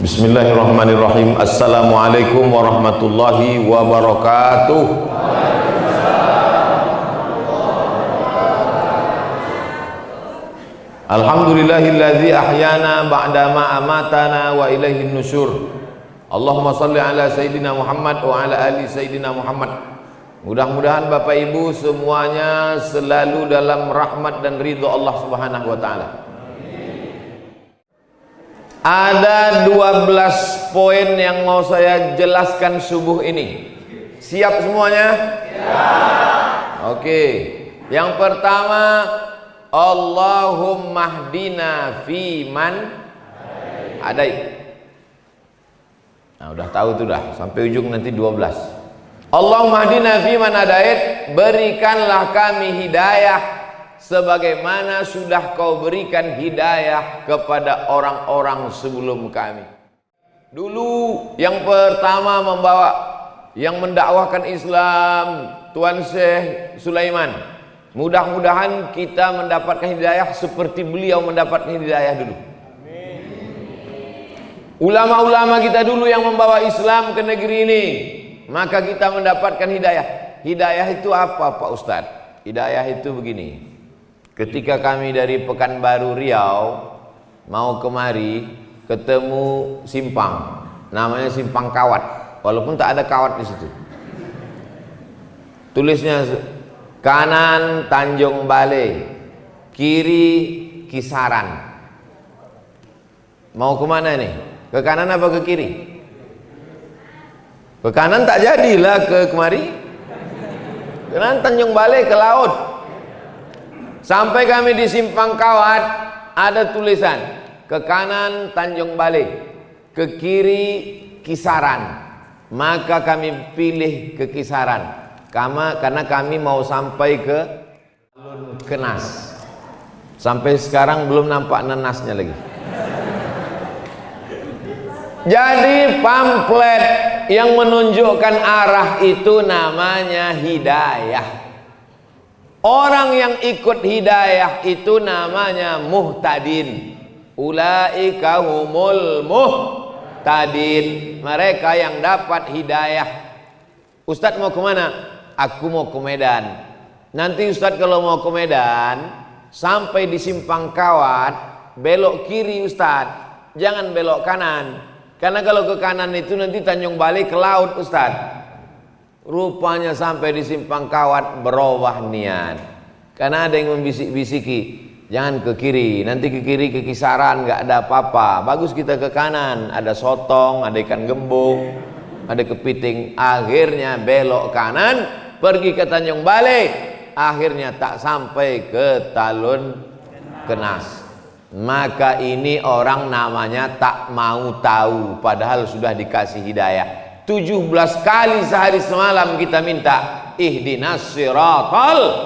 Bismillahirrahmanirrahim. Assalamualaikum warahmatullahi wabarakatuh. Alhamdulillahilladzi ahyana ba'dama amatana wa ilaihin nusyur. Allahumma salli ala Sayyidina Muhammad wa ala ali Sayyidina Muhammad. Mudah-mudahan Bapak Ibu semuanya selalu dalam rahmat dan ridho Allah Subhanahu wa taala. Ada 12 poin yang mau saya jelaskan subuh ini. Siap semuanya? Siap. Oke. Yang pertama, Allahumma hdina fi man hadait. Nah, udah tahu tuh dah, sampai ujung nanti 12. Allahumma hdina fi man hadait, berikanlah kami hidayah sebagaimana sudah kau berikan hidayah kepada orang-orang sebelum kami. Dulu yang pertama yang mendakwahkan Islam Tuan Syekh Sulaiman. Mudah-mudahan kita mendapatkan hidayah seperti beliau mendapatkan hidayah dulu. Ulama-ulama kita dulu yang membawa Islam ke negeri ini, maka kita mendapatkan hidayah. Hidayah itu apa Pak Ustadz? Hidayah itu begini. Ketika kami dari Pekanbaru Riau mau kemari, ketemu simpang, namanya Simpang Kawat, walaupun tak ada kawat di situ. Tulisnya kanan Tanjung Balai, kiri Kisaran. Mau kemana nih? Ke kanan apa ke kiri? Ke kanan tak jadilah ke kemari. Kanan Tanjung Balai ke laut. Sampai kami di Simpang Kawat, ada tulisan ke kanan Tanjung Balai, ke kiri Kisaran. Maka kami pilih ke Kisaran karena kami mau sampai ke Kenas. Sampai sekarang belum nampak nenasnya lagi. Jadi pamflet yang menunjukkan arah itu namanya hidayah. Orang yang ikut hidayah itu namanya muhtadin. Ulaika humul muhtadin. Mereka yang dapat hidayah. Ustadz mau kemana? Aku mau ke Medan. Nanti Ustadz kalau mau ke Medan, sampai di Simpang Kawat, belok kiri Ustadz. Jangan belok kanan. Karena kalau ke kanan itu nanti Tanjung Balai ke laut Ustadz. Rupanya sampai di Simpang Kawat berubah niat. Karena ada yang membisik-bisiki, jangan ke kiri, nanti ke kiri ke Kisaran nggak ada apa-apa. Bagus kita ke kanan, ada sotong, ada ikan gembung, ada kepiting. Akhirnya belok kanan, pergi ke Tanjung Balai. Akhirnya tak sampai ke Talun Kenas. Maka ini orang namanya tak mau tahu, padahal sudah dikasih hidayah. 17 kali sehari semalam kita minta ihdinas siratal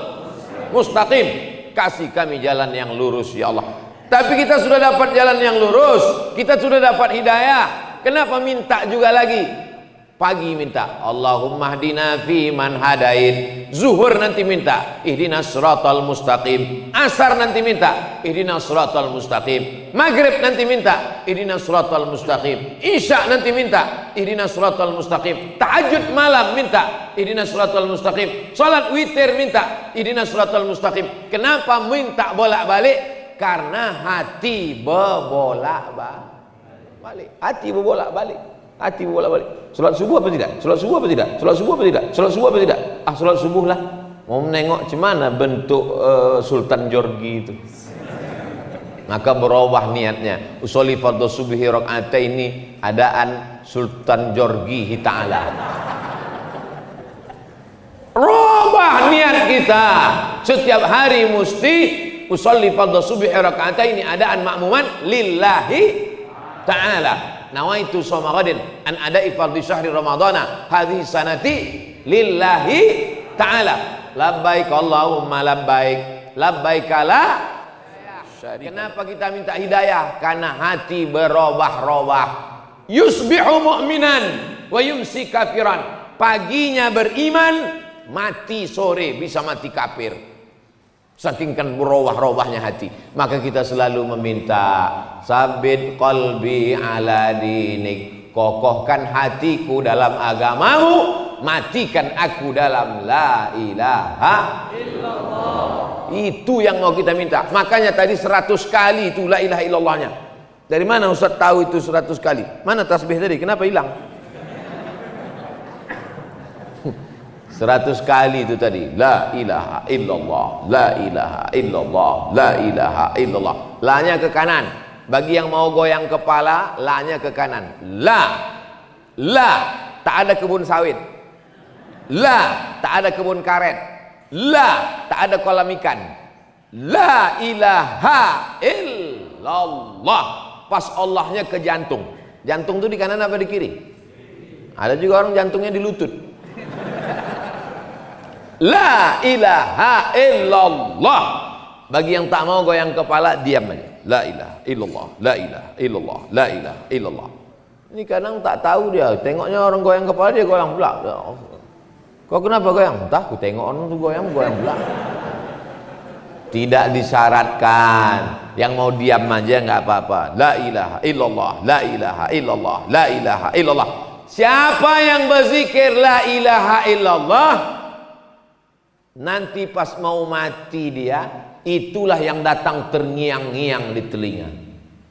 mustaqim, kasih kami jalan yang lurus ya Allah. Tapi kita sudah dapat jalan yang lurus, kita sudah dapat hidayah, kenapa minta juga lagi? Pagi minta Allahumma hdina fi man hadait, zuhur nanti minta ihdinas siratal mustaqim, asar nanti minta ihdinas siratal mustaqim, maghrib nanti minta ihdinas siratal mustaqim, isya nanti minta ihdinas siratal mustaqim, tahajud malam minta ihdinas siratal mustaqim, salat witir minta ihdinas siratal mustaqim. Kenapa minta bolak-balik? Karena hati berbolak-balik. Hati berbolak-balik. Hati bolak-balik. Salat subuh apa tidak? Salat subuh apa tidak? Salat subuh apa tidak? Salat subuh apa tidak? Ah, salat subuh lah. Mau menengok cemana bentuk Sultan Jorgi itu. Maka berubah niatnya. Usolli fardhu subhi rakaataini adaan Sultan Jorgi Ta'ala. Rubah niat kita. Setiap hari mesti usolli fardhu subhi rakaataini adaan makmuman lillahi ta'ala. Nawaitu shoma ghadin an ada'i fardhi syahri ramadhana hadhihi sanati lillahi ta'ala. Labbaik Allahumma labbaik, labbaik la syarika. Kenapa kita minta hidayah? Karena hati berubah-ubah. Yusbihu mu'minan wa yumsi kafiran. Paginya beriman, mati sore bisa mati kafir. Saking kan berubah-ubahnya hati, maka kita selalu meminta sabit qalbi ala dinik, kokohkan hatiku dalam agamamu, matikan aku dalam la ilaha illallah. Itu yang mau kita minta. Makanya tadi 100 kali itu la ilaha illallahnya. Dari mana Ustaz tahu itu 100 kali? Mana tasbih tadi? Kenapa hilang? 100 kali itu tadi, la ilaha illallah, la ilaha illallah, la ilaha illallah. La-nya ke kanan. Bagi yang mau goyang kepala, la-nya ke kanan. La, tak ada kebun sawit. La, tak ada kebun karet. La, tak ada kolam ikan. La ilaha illallah. Pas Allahnya ke jantung. Jantung itu di kanan apa di kiri? Ada juga orang jantungnya di lutut. La ilaha illallah. Bagi yang tak mau goyang kepala, diam aja. La ilaha illallah, la ilaha illallah, la ilaha illallah. Ini kadang tak tahu dia, tengoknya orang goyang kepala, dia goyang pula. Kau kenapa goyang? Entah, aku tengok orang tu goyang pula. Tidak disyaratkan. Yang mau diam aja nggak apa-apa. La ilaha illallah, la ilaha illallah, la ilaha illallah. Siapa yang berzikir la ilaha illallah, nanti pas mau mati dia, itulah yang datang terngiang-ngiang di telinga.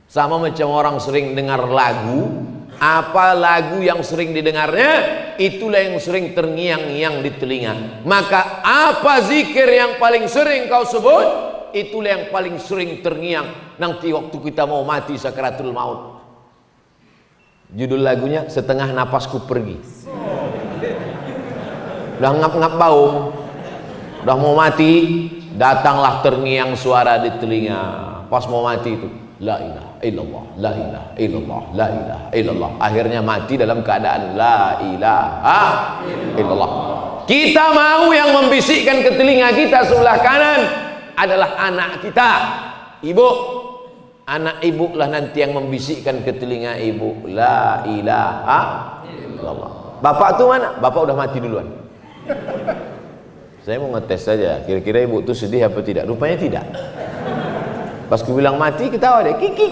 Sama macam orang sering dengar lagu, apa lagu yang sering didengarnya, itulah yang sering terngiang-ngiang di telinga. Maka apa zikir yang paling sering kau sebut, itulah yang paling sering terngiang nanti waktu kita mau mati sakaratul maut. Judul lagunya Setengah Napasku Pergi. Udah ngap-ngap bau, udah mau mati, datanglah terngiang suara di telinga. Pas mau mati itu, la ilaha illallah, la ilaha illallah, la ilaha illallah. Akhirnya mati dalam keadaan la ilaha illallah. Kita mau yang membisikkan ke telinga kita sebelah kanan adalah anak kita, ibu. Anak ibu lah nanti yang membisikkan ke telinga ibu, la ilaha illallah. Bapak tuh mana? Bapak udah mati duluan. Saya mau ngetes saja, kira-kira ibu tuh sedih apa tidak? Rupanya tidak. Pas ku bilang mati, ketawa deh, kiki.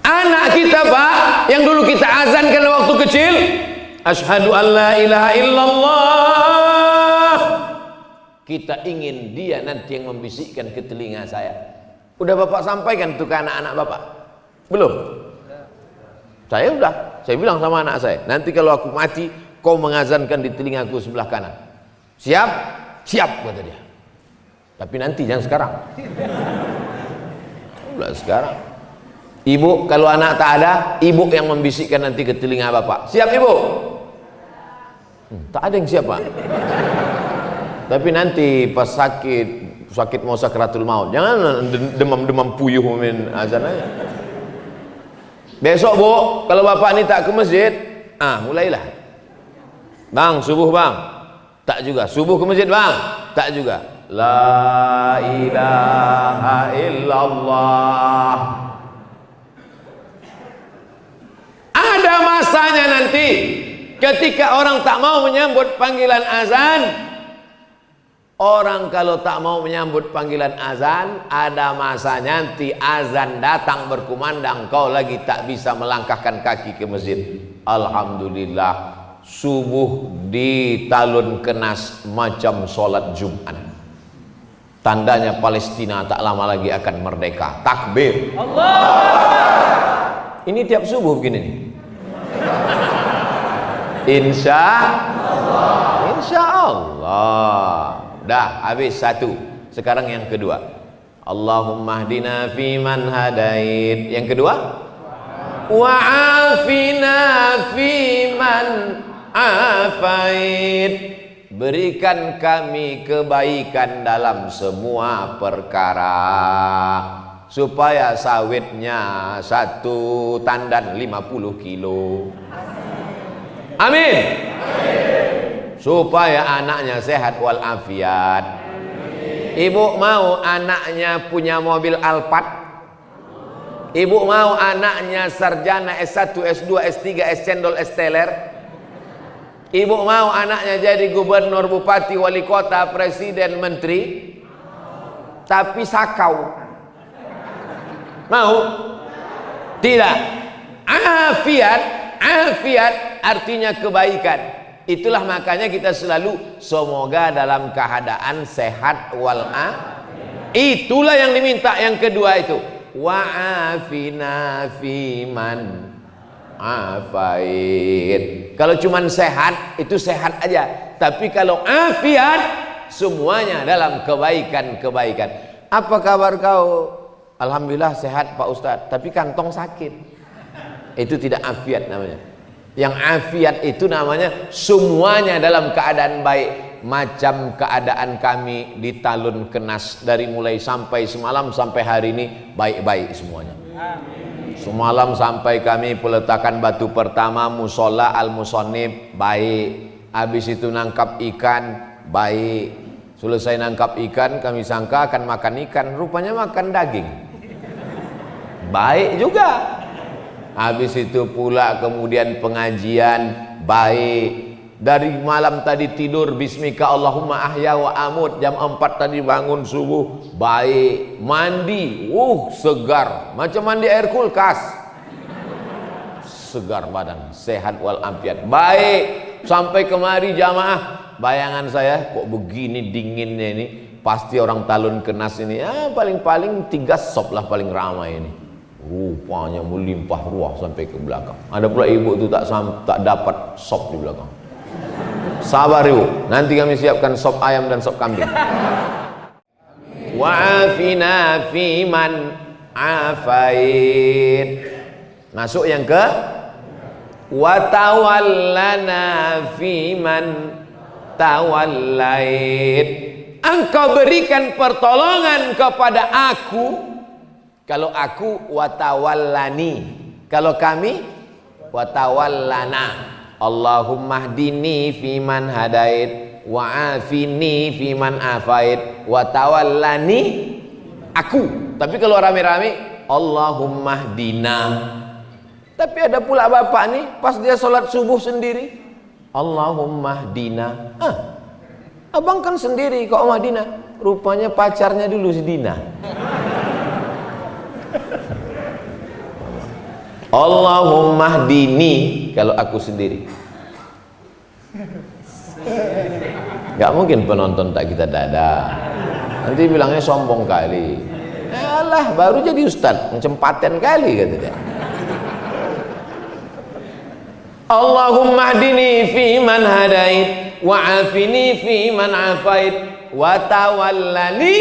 Anak kita Pak, yang dulu kita azankan waktu kecil, asyhadu an la ilaha illallah. Kita ingin dia nanti yang membisikkan ke telinga saya. Udah Bapak sampaikan tuh ke anak-anak Bapak? Belum? Saya udah, saya bilang sama anak saya, nanti kalau aku mati, kau mengazankan di telingaku sebelah kanan. Siap? Siap, kata dia. Tapi nanti, jangan sekarang. Udah sekarang. Ibu, kalau anak tak ada, ibu yang membisikkan nanti ke telinga Bapak. Siap ibu? Tak ada yang siap Pak. Tapi nanti pas sakit mau sakaratul maut, jangan demam-demam puyuh min azan aja. Besok Bu, kalau Bapak ini tak ke masjid, mulailah. Bang, subuh bang. Tak juga. Subuh ke masjid bang. Tak juga. La ilaha illallah. Ada masanya nanti ketika orang tak mau menyambut panggilan azan. Orang kalau tak mau menyambut panggilan azan, ada masanya nanti azan datang berkumandang, kau lagi tak bisa melangkahkan kaki ke masjid. Alhamdulillah, subuh di talun kenas macam sholat Jumat. Tandanya Palestina tak lama lagi akan merdeka. Takbir Allah. Ini tiap subuh begini nih. Insya Allah. Dah habis satu. Sekarang yang kedua. Allahumma hdina fiman hadait. Yang kedua, wa afina fiman afait. Berikan kami kebaikan dalam semua perkara, supaya sawitnya satu tandan 50 kilo. Amin. Supaya anaknya sehat walafiat. Ibu mau anaknya punya mobil Alphard? Ibu mau anaknya sarjana S1, S2, S3, S cendol, S teler? Ibu mau anaknya jadi gubernur, bupati, wali kota, presiden, menteri, tapi sakau? Mau? Tidak. Afiat, afiat artinya kebaikan. Itulah makanya kita selalu semoga dalam keadaan sehat itulah yang diminta. Yang kedua itu wa'afina fiman afait. Kalau cuman sehat itu sehat aja, tapi kalau afiat semuanya dalam kebaikan-kebaikan. Apa kabar kau? Alhamdulillah sehat Pak Ustadz, tapi kantong sakit. Itu tidak afiat namanya. Yang afiat itu namanya semuanya dalam keadaan baik. Macam keadaan kami di Talun Kenas dari mulai sampai semalam sampai hari ini baik-baik semuanya. Semalam sampai kami peletakan batu pertama musola al-musonib baik. Habis itu nangkap ikan baik. Selesai nangkap ikan kami sangka akan makan ikan, rupanya makan daging. Baik juga. Habis itu pula kemudian pengajian baik. Dari malam tadi tidur bismika Allahumma ahya wa amut, jam 4 tadi bangun subuh baik. Mandi segar macam mandi air kulkas, segar badan, sehat walafiat baik. Sampai kemari jamaah, bayangan saya kok begini dinginnya ini, pasti orang Talun Kenas ini paling-paling 3 sop lah paling ramai ini. Rupanya melimpah ruah sampai ke belakang. Ada pula ibu itu tak dapat sop di belakang. Sabar ibu, nanti kami siapkan sop ayam dan sop kambing. Wa'afina fiman afait. Masuk yang ke watawallana fiman tawallait. Engkau berikan pertolongan kepada aku. Kalau aku watawallani, kalau kami watawallana. Allahumma hdini fiman hadait wa'afini fiman afait watawallani aku. Tapi kalau rame-rame Allahumma hdina. Tapi ada pula bapak nih pas dia sholat subuh sendiri Allahumma hdina. Abang kan sendiri kok Madinah. Rupanya pacarnya dulu si Dina. Allahumma hdini kalau aku sendiri. Gak mungkin penonton tak kita dada. Nanti bilangnya sombong kali. Alah baru jadi ustad macam paten kali kata dia. Allahumma hdini fi man hadait wa'afini fi man afait wa tawallani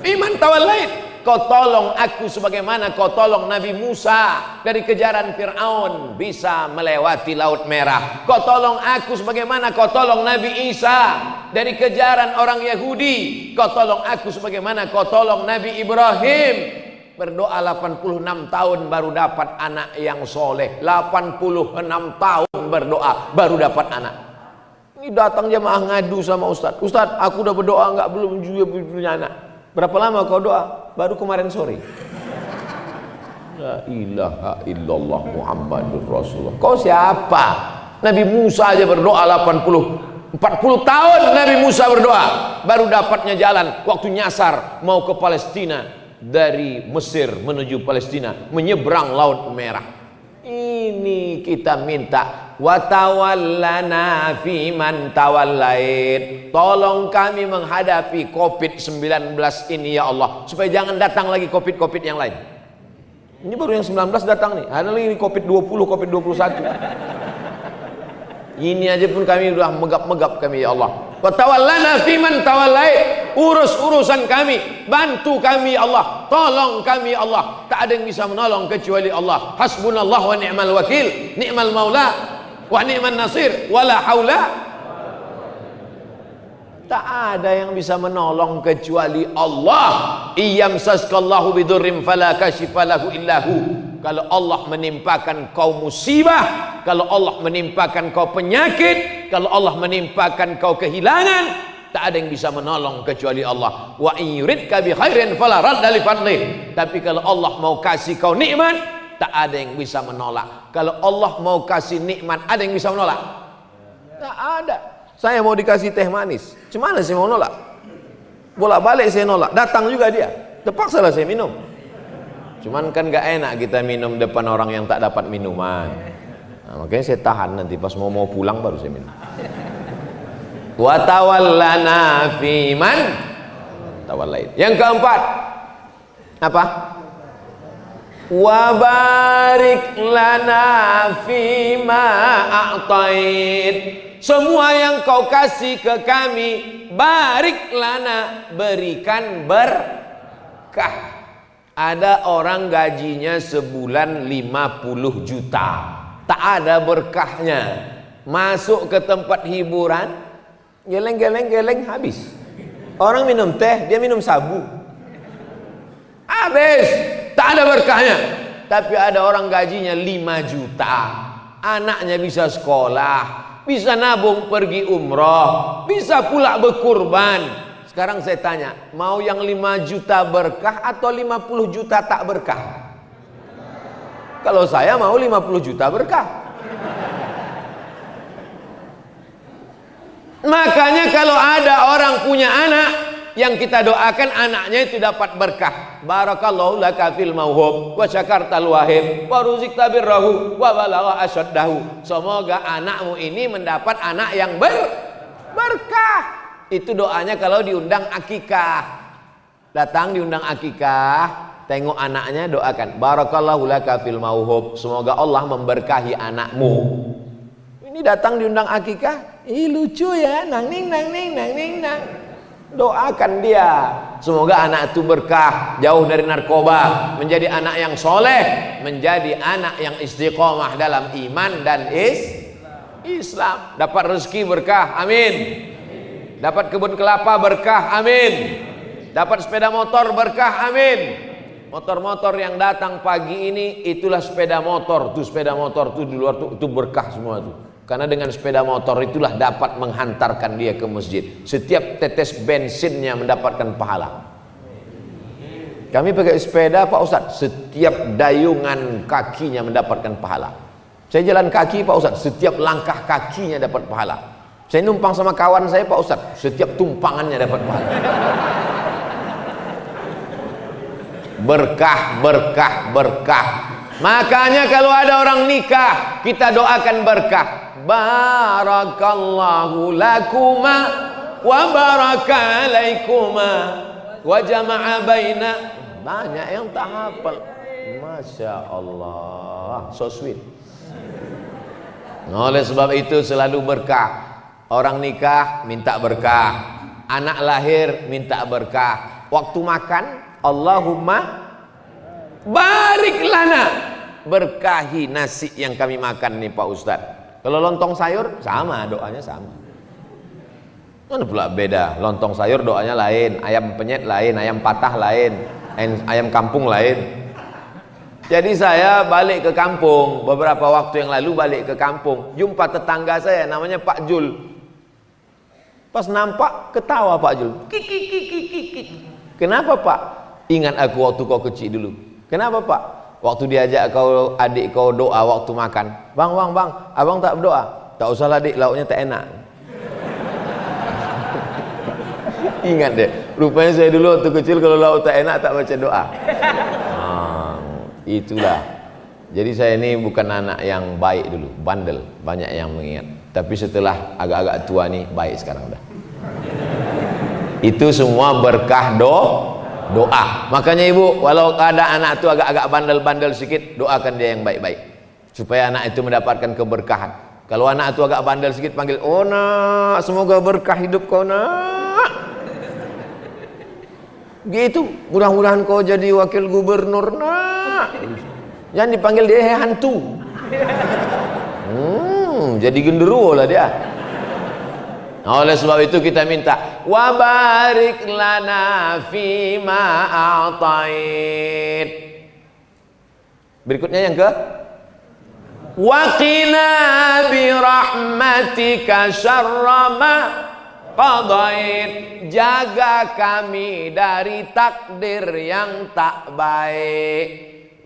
fi man tawallait. Kau tolong aku sebagaimana kau tolong Nabi Musa dari kejaran Fir'aun bisa melewati Laut Merah. Kau tolong aku sebagaimana kau tolong Nabi Isa dari kejaran orang Yahudi. Kau tolong aku sebagaimana kau tolong Nabi Ibrahim. Berdoa 86 tahun baru dapat anak yang soleh. 86 tahun berdoa baru dapat anak. Ini datang jemaah ngadu sama Ustadz. Ustadz aku udah berdoa belum juga punya anak. Berapa lama kau doa? Baru kemarin sore. La ilaha illallah Muhammadur Rasulullah. Kau siapa? Nabi Musa aja berdoa 40 tahun Nabi Musa berdoa baru dapatnya jalan waktu nyasar mau ke Palestina dari Mesir menuju Palestina menyeberang Laut Merah. Ini kita minta watawallana fiman tawallait. Tolong kami menghadapi COVID-19 ini ya Allah, supaya jangan datang lagi COVID yang lain. Ini baru yang 19 datang nih, ada lagi COVID-20, COVID-21. Ini aja pun kami sudah megap-megap kami ya Allah. Watawallana fiman tawallait. Urus urusan kami, bantu kami ya Allah, tolong kami ya Allah. Tak ada yang bisa menolong kecuali Allah. Hasbunallah wa ni'mal wakil, ni'mal maula wa ni'man nasir, wala haula. Tak ada yang bisa menolong kecuali Allah. Iyamsaskallahu bidurrim fala kashifa lahu illahu. Kalau Allah menimpakan kau musibah, kalau Allah menimpakan kau penyakit, kalau Allah menimpakan kau kehilangan, tak ada yang bisa menolong kecuali Allah. Wa in yuridka bi khairin fala radda li fadlih. Tapi kalau Allah mau kasih kau nikmat, tak ada yang bisa menolak. Kalau Allah mau kasih nikmat, ada yang bisa menolak? ada. Saya mau dikasih teh manis, cuman saya mau nolak. Bolak-balik saya nolak. Datang juga dia, terpaksalah saya minum. Cuman kan gak enak kita minum depan orang yang tak dapat minuman. Nah, makanya saya tahan, nanti pas mau pulang baru saya minum. Wa tawallana fiman tawallain. Yang keempat apa? Wa barik lana fima a'tait. Semua yang kau kasih ke kami, barik lana, berikan berkah. Ada orang gajinya sebulan 50 juta, tak ada berkahnya. Masuk ke tempat hiburan, geleng habis. Orang minum teh, dia minum sabu, habis, tak ada berkahnya. Tapi ada orang gajinya 5 juta, anaknya bisa sekolah, bisa nabung pergi umroh, bisa pula berkurban. Sekarang saya tanya, mau yang 5 juta berkah atau 50 juta tak berkah? Kalau saya mau 50 juta berkah. Makanya kalau ada orang punya anak, yang kita doakan anaknya itu dapat berkah. Barakallahu laka fil mauhub wa syakartal wahib wa ruzikta birrahu wa balagha asyaddahu. Semoga anakmu ini mendapat anak yang berkah. Itu doanya kalau diundang akikah. Datang diundang akikah, tengok anaknya, doakan barakallahu laka fil mauhub, semoga Allah memberkahi anakmu. Ini datang diundang akikah, lucu ya, nang ning. Doakan dia, semoga anak itu berkah, jauh dari narkoba, menjadi anak yang soleh, menjadi anak yang istiqomah dalam iman dan Islam. Dapat rezeki berkah, amin. Dapat kebun kelapa berkah, amin. Dapat sepeda motor berkah, amin. Motor-motor yang datang pagi ini, itulah sepeda motor. Tuh sepeda motor tuh di luar tuh, itu berkah semua tuh. Karena dengan sepeda motor itulah dapat menghantarkan dia ke masjid. Setiap tetes bensinnya mendapatkan pahala. Kami pakai sepeda Pak Ustadz, setiap dayungan kakinya mendapatkan pahala. Saya jalan kaki Pak Ustadz, setiap langkah kakinya dapat pahala. Saya numpang sama kawan saya Pak Ustadz, setiap tumpangannya dapat pahala. Berkah. Makanya kalau ada orang nikah, kita doakan berkah. Barakallahu lakuma wa baraka alaikuma wa jama'a baina. Banyak yang tak hafal. Masya Allah, so sweet. Oleh sebab itu selalu berkah. Orang nikah minta berkah, anak lahir minta berkah, waktu makan Allahumma barik lana, berkahi nasi yang kami makan nih Pak Ustadz. Kalau lontong sayur sama, doanya sama. Mana pula beda, lontong sayur doanya lain, ayam penyet lain, ayam patah lain, ayam kampung lain. Jadi saya balik ke kampung, beberapa waktu yang lalu balik ke kampung, jumpa tetangga saya namanya Pak Jul. Pas nampak ketawa Pak Jul. Kiki. Kenapa Pak? Ingat aku waktu kau kecil dulu. Kenapa Pak? Waktu diajak kau adik kau doa waktu makan. Bang, abang tak berdoa. Tak usah lah dik, lauknya tak enak. Ingat deh, rupanya saya dulu waktu kecil kalau lauk tak enak tak baca doa. Itulah. Jadi saya ini bukan anak yang baik dulu, bandel, banyak yang mengingat. Tapi setelah agak-agak tua nih, baik sekarang udah. Itu semua berkah doa. Makanya ibu, walau ada anak itu agak-agak bandel-bandel sedikit, doakan dia yang baik-baik, supaya anak itu mendapatkan keberkahan. Kalau anak itu agak bandel sedikit, panggil, oh nak, semoga berkah hidup kau nak. Gitu, mudah-mudahan kau jadi wakil gubernur nak. Jangan dipanggil dia hantu. Jadi genderuwo lah dia. Oleh sebab itu kita minta wa barik lana fima a'tait. Berikutnya yang ke wa qina bi rahmatika syarra ma qadait. Jaga kami dari takdir yang tak baik.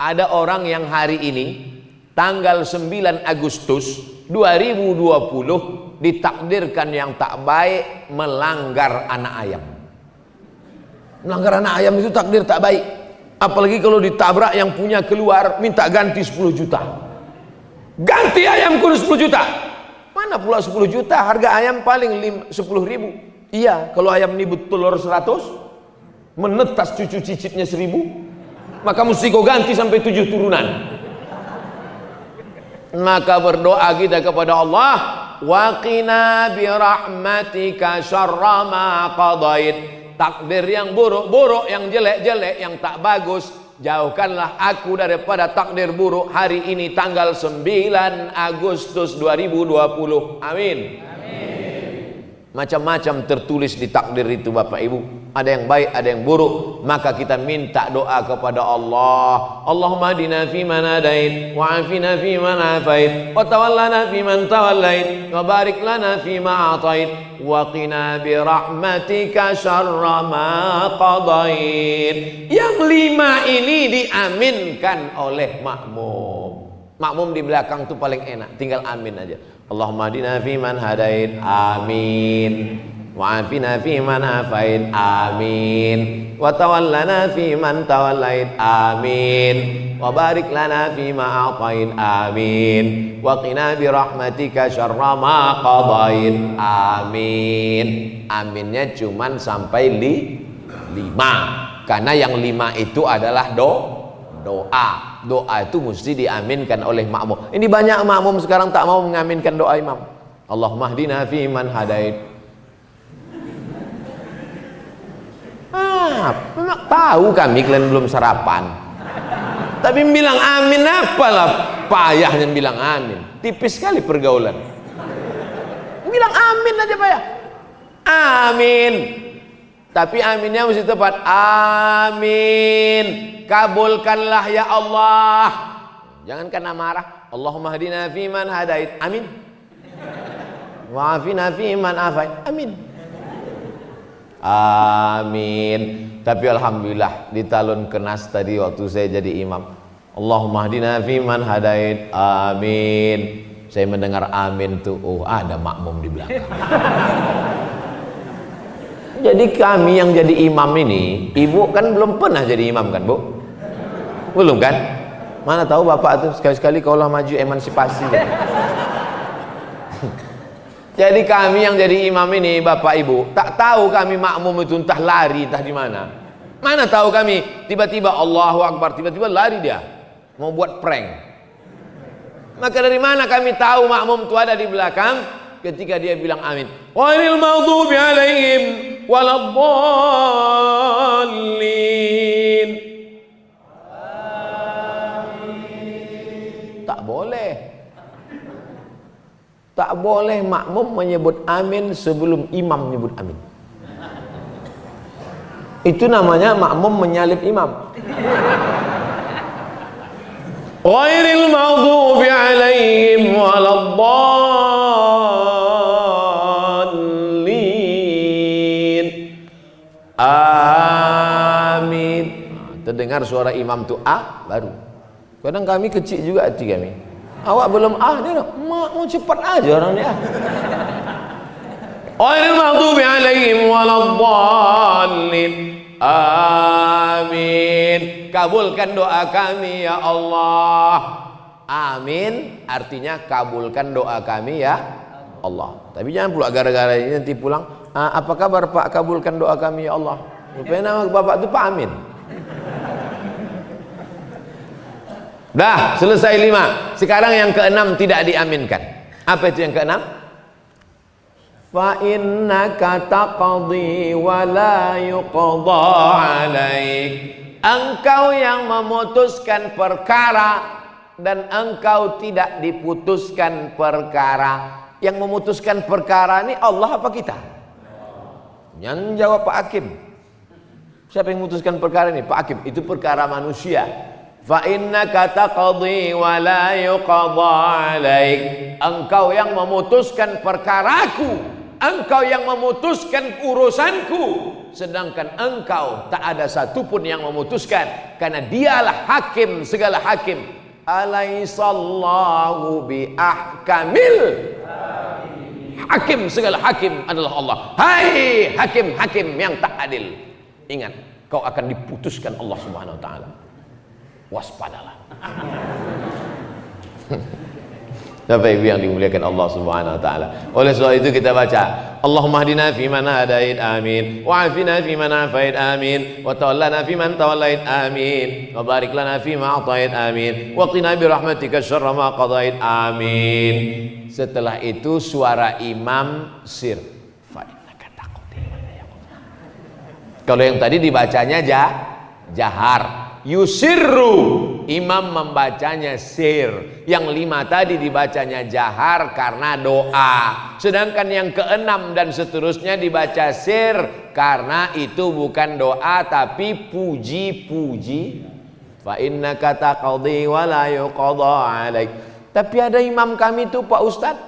Ada orang yang hari ini tanggal 9 Agustus 2020 ditakdirkan yang tak baik melanggar anak ayam. Melanggar anak ayam itu takdir tak baik. Apalagi kalau ditabrak yang punya keluar minta ganti 10 juta. Ganti ayamku 10 juta. Mana pula 10 juta? Harga ayam paling 10.000. Iya, kalau ayam ini telur 100, menetas cucu cicitnya 1.000, maka mesti kau ganti sampai 7 turunan. Maka berdoa kita kepada Allah, waqina birahmatika syarra ma qadait. Takdir yang buruk-buruk, yang jelek-jelek, yang tak bagus, jauhkanlah aku daripada takdir buruk hari ini tanggal 9 Agustus 2020. Amin. Macam-macam tertulis di takdir itu Bapak Ibu. Ada yang baik, ada yang buruk. Maka kita minta doa kepada Allah. Allahumma hadina fi man hadait, wa afina fi man afait, wa tawallana fi man tawallait, wa barik lana fi ma atait, wa qina bi rahmatika syarra ma qadait. Yang 5 ini diaminkan oleh makmum. Makmum di belakang tuh paling enak, tinggal amin aja. Allahumma hadina fi man hadait, amin. Wa afina fi man afait, amin. Wa tawallana fi man tawallait, amin. Wa barik lana fi ma atait, amin. Wa qina bi rahmatika syarra ma qadait, amin. Aminnya cuman sampai 5. Karena yang 5 itu adalah doa. Doa itu mesti diaminkan oleh makmum. Ini banyak makmum sekarang tak mau mengaminkan doa imam. Allahumma hdina fi man hadait. Memang tahu kami kalian belum sarapan. Tapi bilang amin apalah payahnya bilang amin. Tipis sekali pergaulan. Bilang amin aja payah. Amin. Tapi aminnya mesti tepat. Amin. Kabulkanlah ya Allah. Jangan kena marah. Allahumma hadina fi man hadait. Amin. Wa afina fi man afait. Amin. Amin. Tapi alhamdulillah di talun kenas tadi waktu saya jadi imam, Allahumma hadina fi man hadait. Amin. Saya mendengar amin tuh, oh ada makmum di belakang. Jadi kami yang jadi imam ini, ibu kan belum pernah jadi imam kan Bu? Belum kan? Mana tahu bapak tuh sekali-sekali kaulah maju emansipasi. Jadi kami yang jadi imam ini bapak ibu, tak tahu kami makmum itu entah lari entah di mana. Mana tahu kami tiba-tiba Allahu Akbar, tiba-tiba lari dia mau buat prank. Maka dari mana kami tahu makmum itu ada di belakang ketika dia bilang amin? Ghairil maghdubi alaihim waladdallin. Tak boleh. Tak boleh makmum menyebut amin sebelum imam menyebut amin. Itu namanya makmum menyalip imam. Ghairil maghdubi alaihim waladdallin. Amin. Terdengar suara imam tu baru. Kadang kami kecil juga hati kami. Awak belum dia nak, mau cepat aja orang dia. Ghairil maghdubi alaihim waladdallin. Amin. Kabulkan doa kami ya Allah. Amin artinya kabulkan doa kami ya Allah. Tapi jangan pula gara-gara ini nanti pulang, apa kabar Pak, kabulkan doa kami ya Allah. Rupanya nama bapak itu Pak Amin. Dah selesai 5. Sekarang yang ke-6 tidak diaminkan. Apa itu yang ke-6? Fa innaka taqdi wa la yuqda alaik. Engkau yang memutuskan perkara dan engkau tidak diputuskan perkara. Yang memutuskan perkara ini Allah apa kita? Yang jawab Pak Hakim. Siapa yang memutuskan perkara ini? Pak Hakim. Itu perkara manusia. Fa innaka taqdi wa la yuqda alaik. Engkau yang memutuskan perkaraku, engkau yang memutuskan urusanku, sedangkan engkau tak ada satupun yang memutuskan, karena dialah hakim segala hakim. Alaisallahu bi ahkamil hakim, segala hakim adalah Allah. Hai hakim-hakim yang tak adil, ingat kau akan diputuskan Allah Subhanahu wa taala. Waspadalah. Bapak Ibu yang dimuliakan Allah Subhanahu wa taala. Oleh sebab itu kita baca, Allahumma hdina fi man hadait, amin. Wa afina fi man afait, amin. Wa tawallana fi man tawallait, amin. Wa barik lana fi ma atait, amin. Wa qina bi rahmatika syarra ma qadait, amin. Setelah itu suara imam sir. Fa innaka taqdi. Kalau yang tadi dibacanya jahar. Yusirru, imam membacanya sir. Yang 5 tadi dibacanya jahar karena doa. Sedangkan yang ke-6 dan seterusnya dibaca sir karena itu bukan doa tapi puji-puji. Fa innaka taqdi wa la yuqadha alaik. Tapi ada imam kami tuh Pak Ustadz,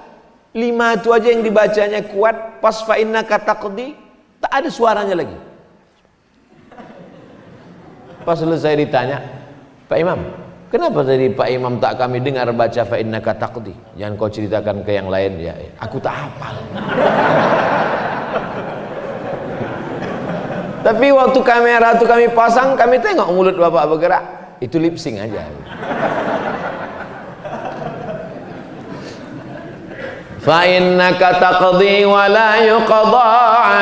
5 itu aja yang dibacanya kuat, pas fa innaka taqdi tak ada suaranya lagi. Pas selesai ditanya, Pak Imam, kenapa tadi Pak Imam tak kami dengar baca fa innaka taqdi? Jangan kau ceritakan ke yang lain ya. Aku tak hafal. Tapi waktu kamera itu kami pasang, kami tengok mulut Bapak bergerak. Itu lip sync aja. Fa innaka taqdi wa la yuqadha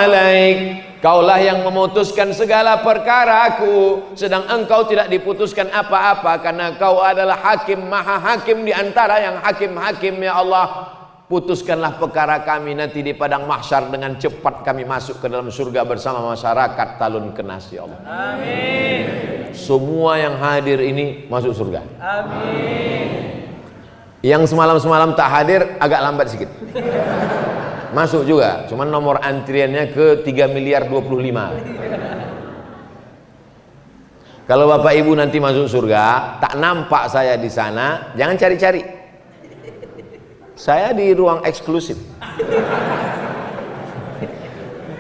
alaik. Kaulah yang memutuskan segala perkaraku, sedang engkau tidak diputuskan apa-apa, karena kau adalah hakim, maha hakim di antara yang hakim-hakim. Ya Allah, putuskanlah perkara kami nanti di padang mahsyar, dengan cepat kami masuk ke dalam surga bersama masyarakat Talun Kenas. Ya Allah, amin. Semua yang hadir ini masuk surga, amin. Yang semalam-semalam tak hadir agak lambat sedikit, masuk juga, cuman nomor antriannya ke 3.025.000. Kalau Bapak Ibu nanti masuk surga, tak nampak saya di sana, jangan cari-cari. Saya di ruang eksklusif.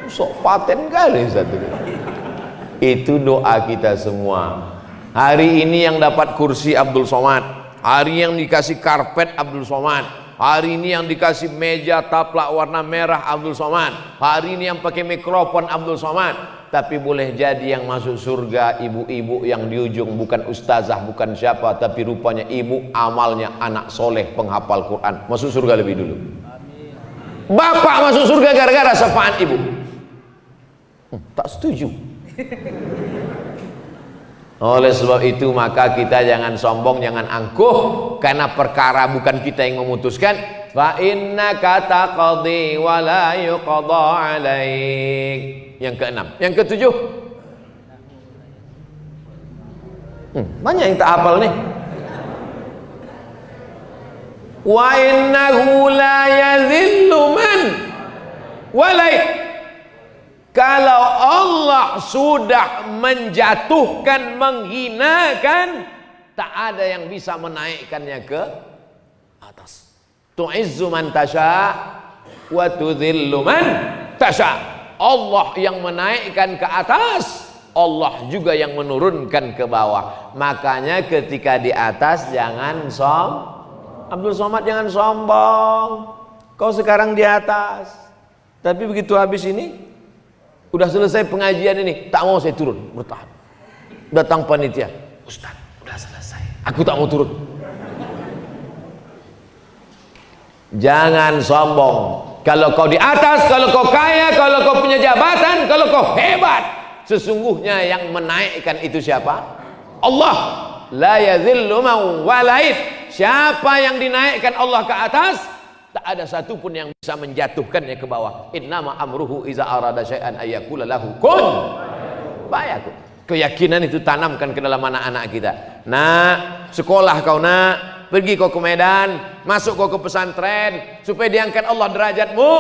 Sok paten kali satu. Itu doa kita semua. Hari ini yang dapat kursi Abdul Somad, hari yang dikasih karpet Abdul Somad, hari ini yang dikasih meja taplak warna merah Abdul Somad, hari ini yang pakai mikrofon Abdul Somad. Tapi boleh jadi yang masuk surga ibu-ibu yang di ujung bukan ustazah, bukan siapa, tapi rupanya ibu amalnya anak soleh penghafal Quran, masuk surga lebih dulu. Bapak masuk surga gara-gara syafaat ibu. Tak setuju. Oleh sebab itu maka kita jangan sombong, jangan angkuh, karena perkara bukan kita yang memutuskan. Fa innaka taqdi wa la yuqadha alaik. Yang ke-6. Yang ke-7, banyak yang tak hafal nih. Wa innahu la yadhillu man walai. Kalau Allah sudah menjatuhkan, menghinakan, tak ada yang bisa menaikkannya ke atas. Tu'izzu man tasha wa tudhillu man tasha. Allah yang menaikkan ke atas, Allah juga yang menurunkan ke bawah. Makanya ketika di atas jangan Abdul Somad jangan sombong. Kau sekarang di atas, tapi begitu habis ini, udah selesai pengajian ini, tak mau saya turun, bertahan. Datang panitia, Ustaz, udah selesai, aku tak mau turun. Jangan sombong. Kalau kau di atas, kalau kau kaya, kalau kau punya jabatan, kalau kau hebat, sesungguhnya yang menaikkan itu siapa? Allah. La yadhillu man walait. Siapa yang dinaikkan Allah ke atas, tak ada satupun yang bisa menjatuhkannya ke bawah. Innama amruhu iza arada syai'an ayyakula lahu kun fayakun. Keyakinan itu tanamkan ke dalam anak-anak kita. Nah, sekolah kau nak, pergi kau ke Medan, masuk kau ke pesantren, supaya diangkat Allah derajatmu.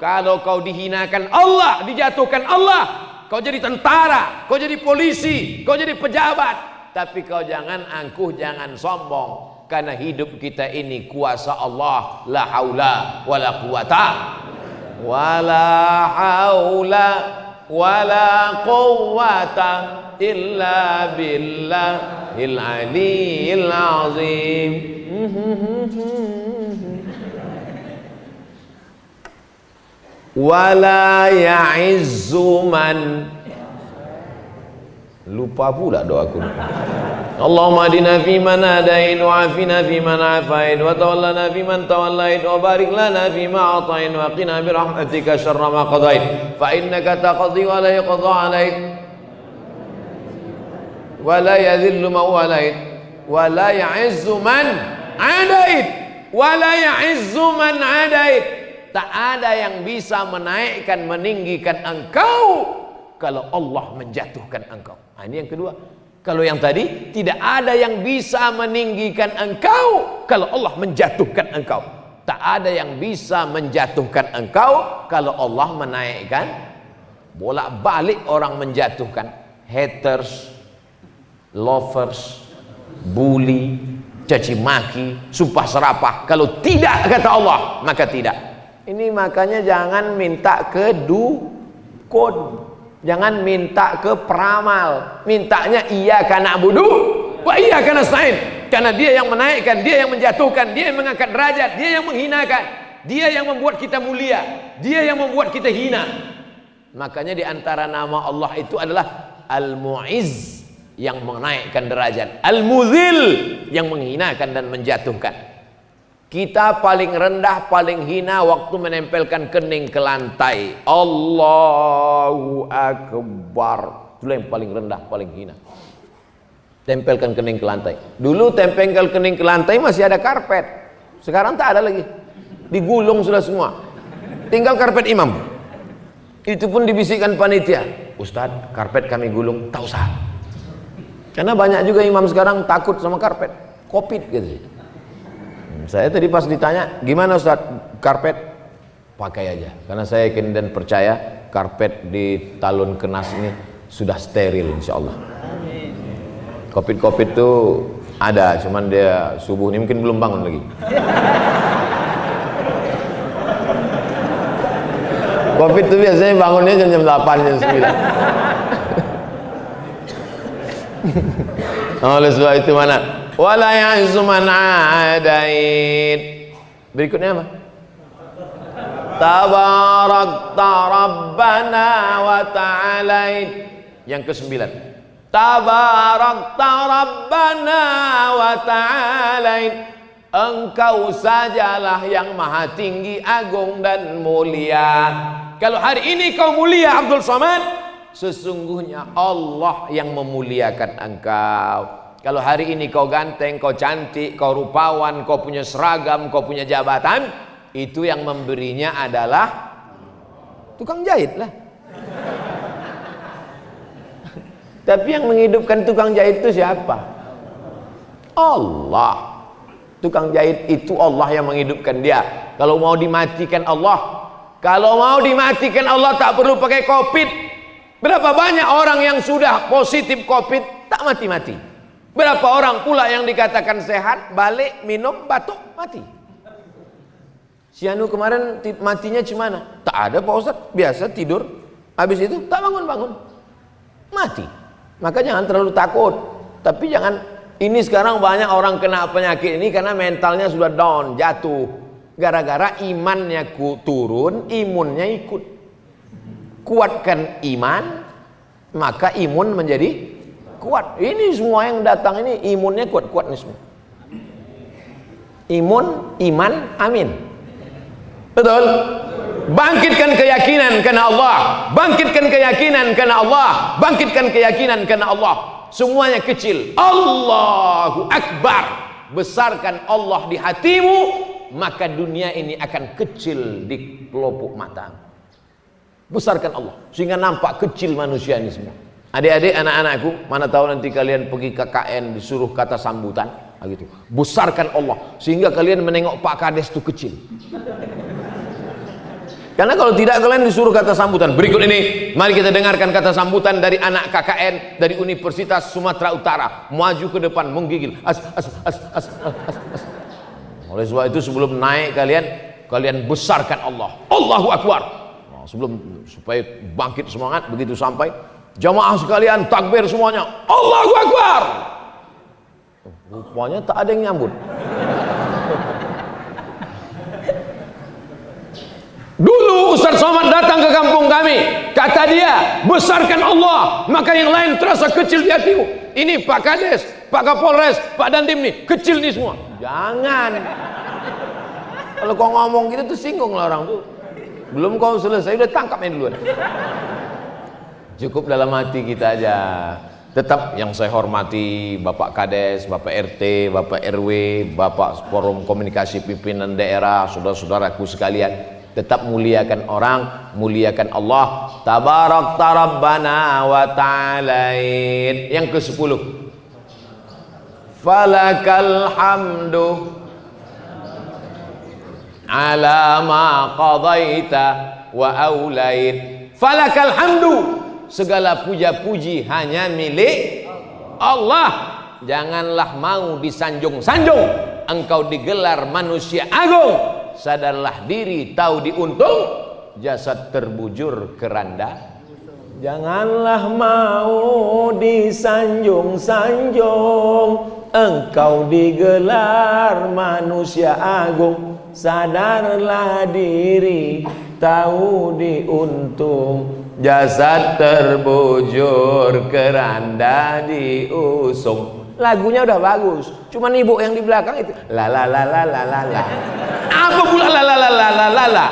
Kalau kau dihinakan Allah, dijatuhkan Allah, kau jadi tentara, kau jadi polisi, kau jadi pejabat, tapi kau jangan angkuh, jangan sombong. Karena hidup kita ini kuasa Allah. La haula wala quwata wala haula wala quwata illa billahil aliyil azim. wala ya'izzu man. Lupa pula doaku. Allahumma adina fi man hadain wa afina fi man afain wa tawallana fi man tawallait wa barik lana fi ma atain wa qina bi rahmatika syarra ma qadait fa innaka taqdi wa la yuqda alaik wa la yadhillu ma walait wa la ya'izzu man adait wa la ya'izzu man adait. Tak ada yang bisa menaikkan meninggikan engkau kalau Allah menjatuhkan engkau. Nah, ini yang kedua. Kalau yang tadi, tidak ada yang bisa meninggikan engkau kalau Allah menjatuhkan engkau. Tak ada yang bisa menjatuhkan engkau kalau Allah menaikkan. Bolak-balik orang menjatuhkan. Haters, lovers, bully, caci maki, sumpah serapah. Kalau tidak kata Allah, maka tidak. Ini makanya jangan minta ke dukun. Jangan minta ke peramal, mintanya iyyaka na'budu wa iyyaka nasta'in. Karena dia yang menaikkan, dia yang menjatuhkan, dia yang mengangkat derajat, dia yang menghinakan, dia yang membuat kita mulia, dia yang membuat kita hina. Makanya di antara nama Allah itu adalah Al-Mu'izz, yang menaikkan derajat, Al-Mudhil, yang menghinakan dan menjatuhkan. Kita paling rendah, paling hina waktu menempelkan kening ke lantai. Allahu Akbar. Itulah yang paling rendah, paling hina. Tempelkan kening ke lantai. Dulu tempelkan kening ke lantai masih ada karpet. Sekarang tak ada lagi. Digulung sudah semua. Tinggal karpet imam. Itu pun dibisikkan panitia. Ustadz, karpet kami gulung. Tak usah. Karena banyak juga imam sekarang takut sama karpet. Covid gitu. Saya tadi pas ditanya, gimana Ustaz karpet? Pakai aja, karena saya yakin dan percaya karpet di Talun Kenas ini sudah steril insya Allah. Covid itu ada, cuman dia subuh ini mungkin belum bangun lagi. Covid itu biasanya bangunnya jam 8, jam 9. Oleh sebab itu mana? Wala ya'izzu man adait. Berikutnya apa? Tabarakta Rabbana wa ta'alait. Yang ke-9. Tabarakta Rabbana wa ta'alait. Engkau sajalah yang maha tinggi, agung dan mulia. Kalau hari ini kau mulia Abdul Somad, sesungguhnya Allah yang memuliakan engkau. Kalau hari ini kau ganteng, kau cantik, kau rupawan, kau punya seragam, kau punya jabatan, itu yang memberinya adalah tukang jahit lah. Tapi yang menghidupkan tukang jahit itu siapa? Allah. Tukang jahit itu Allah yang menghidupkan dia. Kalau mau dimatikan Allah, tak perlu pakai Covid. Berapa banyak orang yang sudah positif Covid tak mati-mati? Berapa orang pula yang dikatakan sehat, balik, minum, batuk, mati. Si Anu kemarin matinya gimana? Tak ada Pak Ustadz, biasa tidur, habis itu tak bangun-bangun, mati. Maka jangan terlalu takut. Tapi jangan, ini sekarang banyak orang kena penyakit ini karena mentalnya sudah down, jatuh. Gara-gara imannya turun, imunnya ikut. Kuatkan iman, maka imun menjadi kuat. Ini semua yang datang ini imunnya kuat-kuat nih semua. Imun, iman, amin. Betul? Bangkitkan keyakinan karena Allah. Bangkitkan keyakinan karena Allah. Bangkitkan keyakinan karena Allah. Semuanya kecil. Allahu Akbar. Besarkan Allah di hatimu, maka dunia ini akan kecil di pelupuk mata. Besarkan Allah sehingga nampak kecil manusia ini semua. Adik-adik, anak-anakku, mana tahu nanti kalian pergi ke KN disuruh kata sambutan, gitu. Besarkan Allah sehingga kalian menengok Pak Kades itu kecil. Karena kalau tidak kalian disuruh kata sambutan. Berikut ini, mari kita dengarkan kata sambutan dari anak KKN dari Universitas Sumatera Utara. Maju ke depan, menggigil. Oleh sebab itu sebelum naik kalian besarkan Allah. Allahu Akbar. Sebelum supaya bangkit semangat, begitu sampai jamaah sekalian takbir semuanya. Allahu Akbar. Rupanya tak ada yang nyambut. Dulu Ustaz Somad kata dia, besarkan Allah, maka yang lain terasa kecil di hatimu. Ini Pak Kades, Pak Kapolres, Pak Dandim nih, kecil nih semua. Jangan. Kalau kau ngomong gitu tuh singgung lah orang tuh. Belum kau selesai udah tangkap main duluan. Cukup dalam hati kita aja. Tetap yang saya hormati Bapak Kades, Bapak RT, Bapak RW, Bapak Forum Komunikasi Pimpinan Daerah, saudara-saudaraku sekalian, tetap muliakan orang, muliakan Allah. Tabarak Rabbana wa ta'alain. Yang ke-10. Falakal hamdu ala ma qadaita wa aulait. Falakal hamdu, segala puja-puji hanya milik Allah. Janganlah mau disanjung-sanjung, engkau digelar manusia agung. Sadarlah diri, tahu diuntung, jasad terbujur keranda. Janganlah mau disanjung-sanjung, engkau digelar manusia agung. Sadarlah diri, tahu diuntung, jasad terbujur keranda diusung. Lagunya udah bagus, cuman ibu yang di belakang itu la la la la la la la. Apa pula la la la la la la la?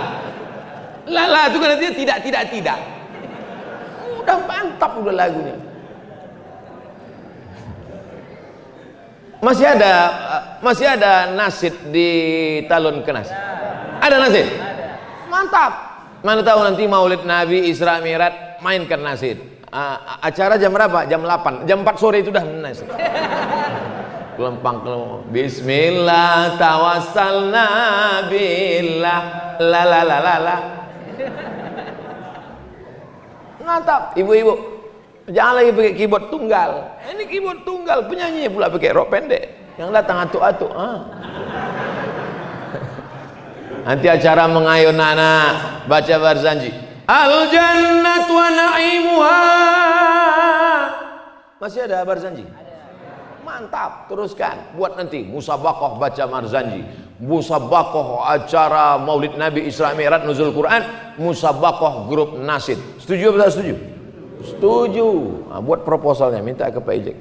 La la itu kan artinya tidak. Udah mantap udah lagunya. Masih ada nasid di Talun Kenas? Ada nasid? Mantap. Mana tahu nanti Maulid Nabi Isra Mi'raj mainkan nasid. Acara jam berapa? Jam 8. Jam 4 sore itu udah nasid. Kelempang. Bismillah tawassalna billah la la la la la. Mantap, ibu-ibu. Jangan lagi pakai keyboard tunggal. Ini keyboard tunggal, penyanyi pula pakai rok pendek. Yang datang atuk-atuk. Nanti acara mengayun anak baca Barzanji. Al jannat wa na'imuha. Masih ada Barzanji? Mantap, teruskan. Buat nanti musabaqah baca Barzanji, musabaqah acara Maulid Nabi Isra Mi'raj Nuzul Quran, musabaqah grup nasid. Setuju atau tak setuju? Setuju. Buat proposalnya, minta ke Pak Ijek.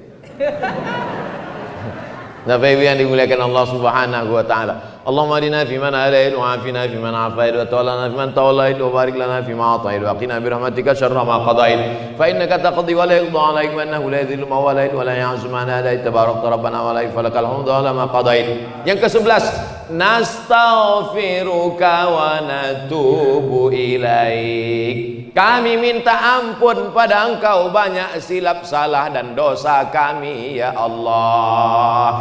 Nah, Bapak Ibu yang dimuliakan Allah Subhanahu wa taala. Allahumma hadina fi man hadait wa afina fi man afait wa tawallana fi man tawallait wa barik lana fi ma atait wa qina bi rahmatika syarra ma qadait. Fa innaka taqdi wa la yuqda 'alaik wa innahu la yadhillu man walait wa la ya'zu man hadait tabarakta rabbana wa la falakal hamdu ala ma qadait. Yang ke-11, nastaghfiruka wa natubu ilaik. Kami minta ampun pada Engkau banyak silap salah dan dosa kami ya Allah.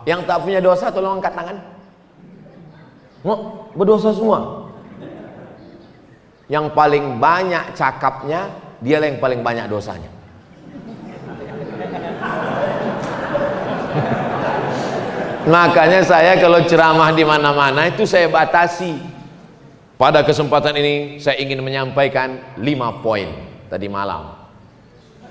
Yang tak punya dosa tolong angkat tangan. Berdosa semua. Yang paling banyak cakapnya, dia yang paling banyak dosanya. Makanya saya kalau ceramah di mana-mana itu saya batasi. Pada kesempatan ini saya ingin menyampaikan 5 poin tadi malam.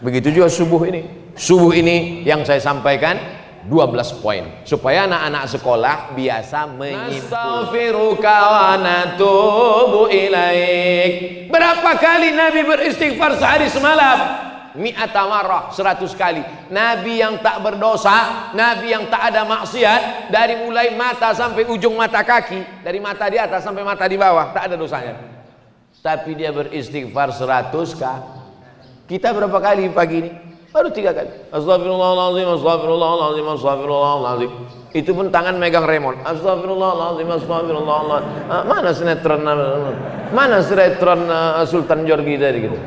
Begitu juga subuh ini. Subuh ini yang saya sampaikan 12 poin supaya anak-anak sekolah biasa menyimpulkan. Nastaghfiruka wa natubu ilaik. Berapa kali Nabi beristighfar sehari semalam? Mi'ata marrah, 100 kali. Nabi yang tak berdosa, Nabi yang tak ada maksiat, dari mulai mata sampai ujung mata kaki, dari mata di atas sampai mata di bawah, tak ada dosanya. Tapi dia beristighfar 100 kali. Kita berapa kali pagi ini? Baru 3 kali. Astagfirullahaladzim, astagfirullahaladzim, astagfirullahaladzim. Itu pun tangan megang remote. Astagfirullahaladzim, astagfirullahaladzim. Mana sinetron Sultan Jorgi tadi gitu.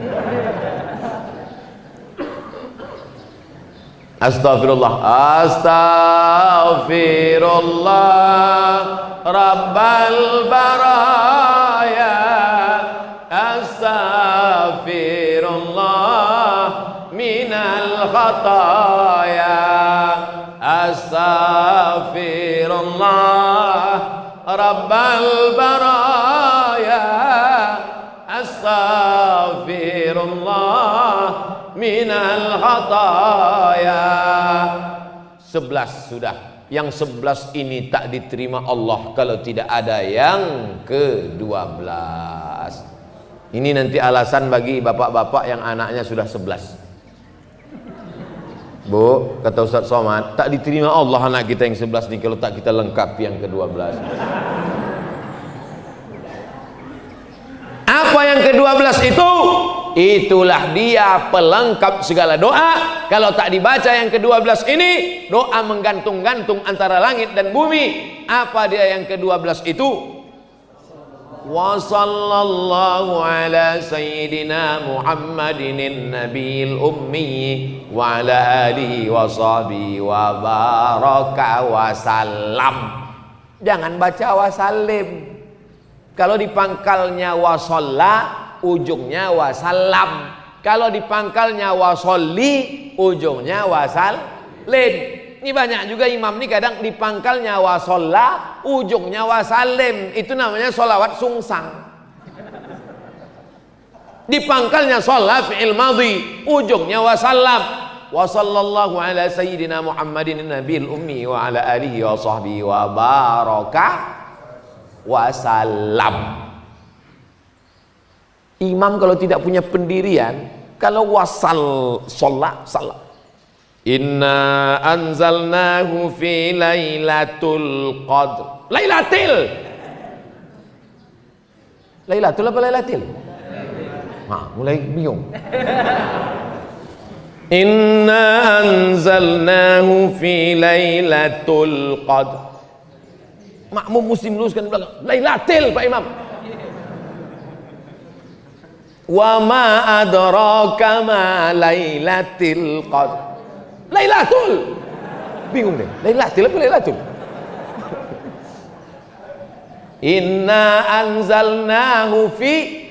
Astagfirullah, astagfirullah Rabbal baraya, astagfirullah minal khataya, astagfirullah Rabbal baraya, astagfirullah minal khataya. 11 sudah. Yang 11 ini tak diterima Allah kalau tidak ada yang ke-12. Ini nanti alasan bagi bapak-bapak yang anaknya sudah 11. Bu, kata Ustaz Somad, tak diterima Allah anak kita yang 11 nih kalau tak kita lengkapi yang ke-12. Apa yang ke-12 itu? Itulah dia pelengkap segala doa. Kalau tak dibaca yang ke-12 ini, doa menggantung-gantung antara langit dan bumi. Apa dia yang ke-12 itu? Wa sallallahu ala sayyidina Muhammadin nabiyil ummi wa ala alihi wa sahbihi wa baraka wa salam. Jangan baca wasallim. Kalau di pangkalnya wasalla, ujungnya wasalam. Kalau di pangkalnya wasolli, ujungnya wasallim. Ini banyak juga imam nih kadang di pangkalnya wasolla, ujungnya wasalim. Itu namanya sholawat sungsang. Di pangkalnya sholla fi'il madhi, ujungnya wasallam. Wa sallallahu ala sayyidina Muhammadin nabiyil ummi wa ala alihi wa sahbihi wa baraka wasallam. Imam kalau tidak punya pendirian, kalau wasal sholat salam. Inna anzalnahu fi lailatul qadr. Lailatul apa lailatul? Mulai bingung. Inna anzalnahu fi lailatul qadr. Makmum muslim luruskan belakang. Lailatul Pak Imam. Wa ma adraka ma lailatul qadr. Lailatul. Bingung deh. Lailatul apa lailatul? Inna anzalnahu fi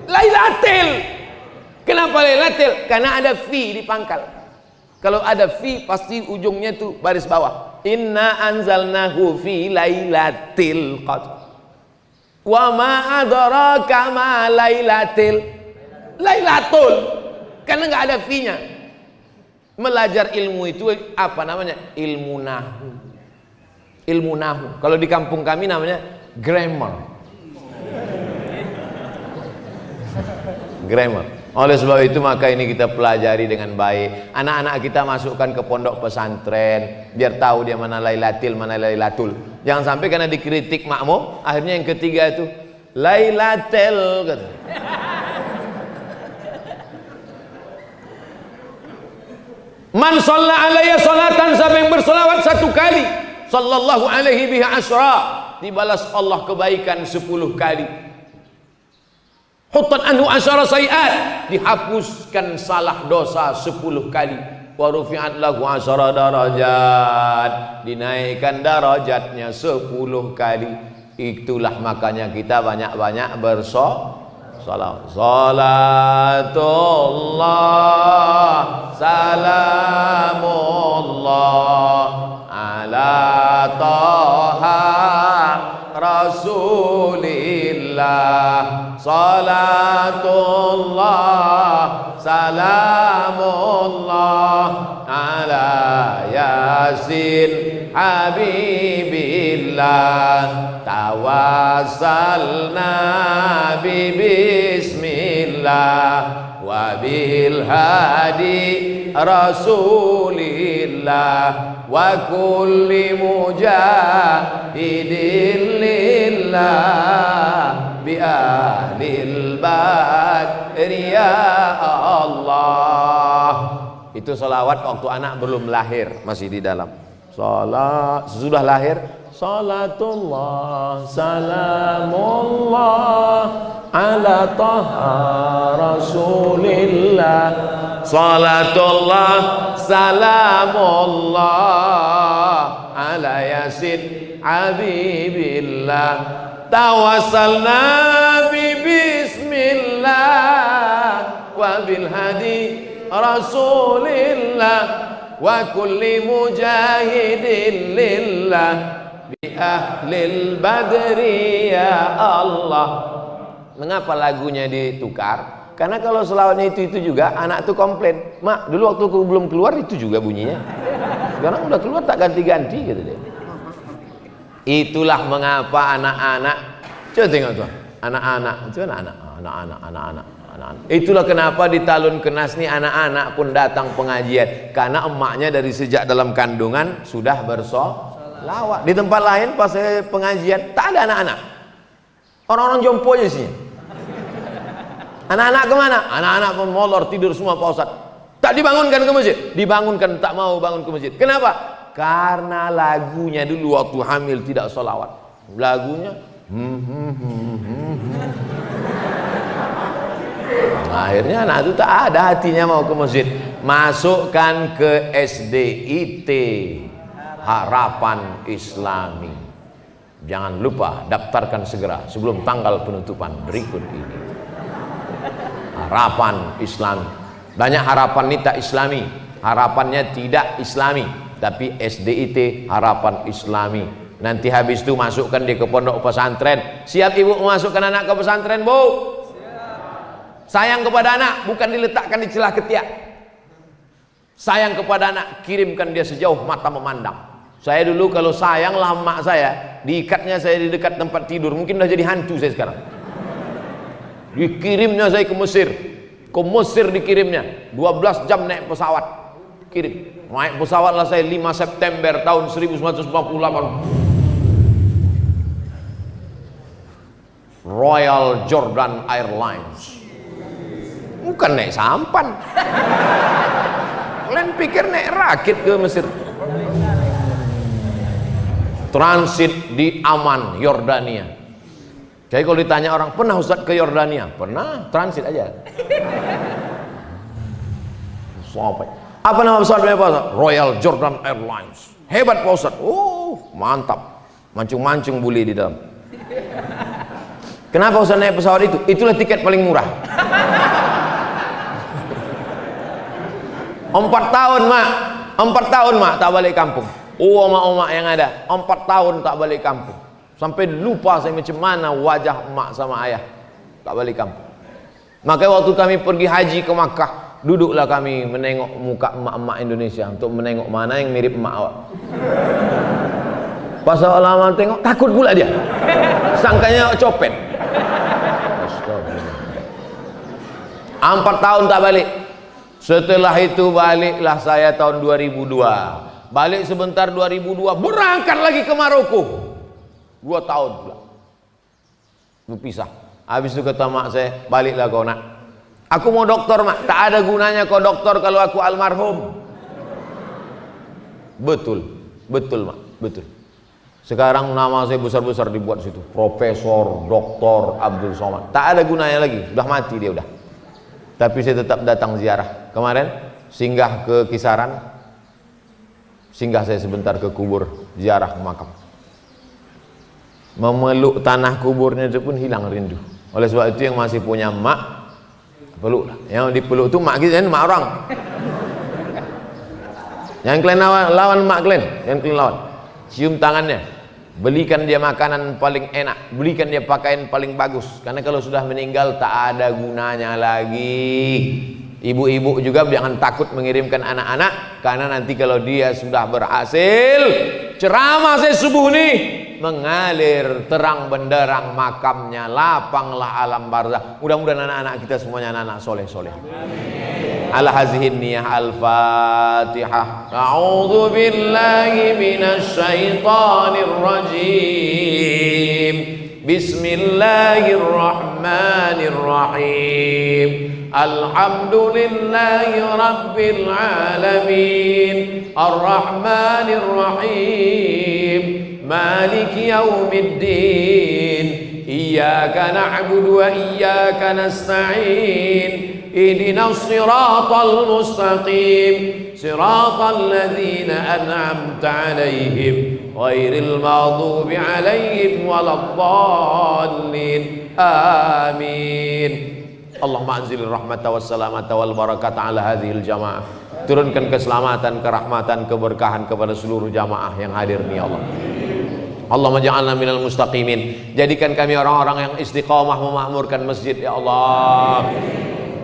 lailatul. Kenapa lailatul? Karena ada fi di pangkal. Kalau ada fi pasti ujungnya tuh baris bawah. Inna anzalnahu fi lailatul qadr. Wa ma adraka ma lailatul. Lailatul. Karena enggak ada fi-nya. Belajar ilmu itu apa namanya? Ilmu nahu. Ilmu nahu. Kalau di kampung kami namanya grammar. Grammar. Oleh sebab itu maka ini kita pelajari dengan baik. Anak-anak kita masukkan ke pondok pesantren biar tahu dia mana lailatul, mana lailatul. Jangan sampai karena dikritik makmum, akhirnya yang ketiga itu lailatul gitu. Man shalla alayya salatan, siapa yang bersolawat satu kali, sallallahu alaihi biha asyra, dibalas Allah kebaikan 10 kali. Huttan anhu asyara sayiat, dihapuskan salah dosa 10 kali. Wa rufi'at lahu asyara darajat, dinaikkan darajatnya 10 kali. Itulah makanya kita banyak-banyak bersolawat. Salatullah salamullah ala taha rasulillah. Salatullah salamullah ala yasin habibillah. Tawassalna bismillah wa bil hadi rasulillah wa kulli mujahidin lillah bi ahlil badri ya Allah. Itu salawat waktu anak belum lahir, masih di dalam. Salat sesudah lahir, salatullah salamullah ala taha rasulillah. Salatullah salamullah ala yasin habibillah. Tawassalna bismillah wa bil hadi rasulillah wa kulli mujahidin lillah bi ahlil badri ya Allah. Mengapa lagunya ditukar? Karena kalau selawatnya itu juga anak tuh komplain, mak dulu waktu aku belum keluar itu juga bunyinya, sekarang udah keluar tak ganti-ganti gitu deh. Itulah mengapa anak-anak, coba tengok tuh anak-anak, coba anak-anak anak-anak. Itulah kenapa di Talun Kenas nih anak-anak pun datang pengajian, karena emaknya dari sejak dalam kandungan sudah bersolawat. Di tempat lain pas saya pengajian tak ada anak-anak, orang-orang jompo aja sih. Anak-anak kemana? Anak-anak pun molor tidur semua Pak Ustadz. Tak dibangunkan ke masjid, dibangunkan tak mau bangun ke masjid. Kenapa? Karena lagunya dulu waktu hamil tidak solawat. Lagunya akhirnya anak itu tak ada hatinya mau ke masjid. Masukkan ke SDIT, Harapan Islami. Jangan lupa daftarkan segera sebelum tanggal penutupan berikut ini. Harapan Islami. Banyak harapan ini tak islami, harapannya tidak islami, tapi SDIT Harapan Islami. Nanti habis itu masukkan dia ke pondok pesantren. Siap ibu memasukkan anak ke pesantren, Bu? Sayang kepada anak bukan diletakkan di celah ketiak. Sayang kepada anak, kirimkan dia sejauh mata memandang. Saya dulu kalau sayang lah emak saya, diikatnya saya di dekat tempat tidur, mungkin udah jadi hantu saya sekarang. Dikirimnya saya ke Mesir. Ke Mesir dikirimnya 12 jam naik pesawat. Kirim. Naik pesawat lah saya 5 September tahun 1948. Royal Jordan Airlines. Bukan naik sampan. Kalian pikir naik rakit ke Mesir. Transit di Amman, Yordania. Jadi kalau ditanya orang, pernah Ustadz ke Yordania? Pernah, transit aja. Sampai. Apa nama pesawatnya Pak Ustadz? Royal Jordan Airlines. Hebat Pak Ustadz. Mantap. Mancung-mancung buli di dalam. Kenapa Ustadz naik pesawat itu? Itulah tiket paling murah. 4 tahun mak, 4 tahun mak tak balik kampung. Omak-omak yang ada 4 tahun tak balik kampung. Sampai lupa saya macam mana wajah emak sama ayah. Tak balik kampung. Makanya waktu kami pergi haji ke Makkah, duduklah kami menengok muka emak-emak Indonesia untuk menengok mana yang mirip emak awak. Pas lama tengok takut pula dia. Sangkanya copet. 4 tahun tak balik. Setelah itu baliklah saya tahun 2002. Balik sebentar 2002, berangkat lagi ke Maroko. 2 tahun pula. Berpisah. Habis itu kata mak saya, baliklah kau nak. Aku mau doktor mak. Tak ada gunanya kau doktor kalau aku almarhum. Betul. Betul mak. Betul. Sekarang nama saya besar-besar dibuat situ. Profesor, Doktor Abdul Somad. Tak ada gunanya lagi. Sudah mati dia udah. Tapi saya tetap datang ziarah. Kemarin singgah ke Kisaran, singgah saya sebentar ke kubur, ziarah makam. Memeluk tanah kuburnya itu pun hilang rindu. Oleh sebab itu yang masih punya mak, peluklah. Yang dipeluk itu mak kita, mak orang. Yang kalian lawan mak kalian, yang kalian lawan. Cium tangannya, belikan dia makanan paling enak, belikan dia pakaian paling bagus. Karena kalau sudah meninggal tak ada gunanya lagi. Ibu-ibu juga jangan takut mengirimkan anak-anak, karena nanti kalau dia sudah berhasil, ceramah saya subuh nih, mengalir terang benderang makamnya, lapanglah alam barzakh. Mudah-mudahan anak-anak kita semuanya anak-anak soleh-soleh. Ala hazihin niyah al-fatihah. A'udzu billahi minasy syaithanir rajim. Bismillahirrahmanirrahim. Alhamdulillahi rabbil alamin. Ar-rahmanir rahim. Maliki yaumiddin. Iyyaka na'budu wa iyyaka nasta'in. اهدنا الصراط المستقيم صراط الذين أنعمت عليهم غير المغضوب عليهم ولا الضالين آمين اللهم أنزل الرحمة والسلامة والبركة على هذه الجماعة. Turunkan keselamatan, kerahmatan, keberkahan kepada seluruh jamaah yang hadir nih Allah. Allahumma ja'alna minal mustaqimin. Jadikan kami orang-orang yang istiqamah memakmurkan masjid ya Allah.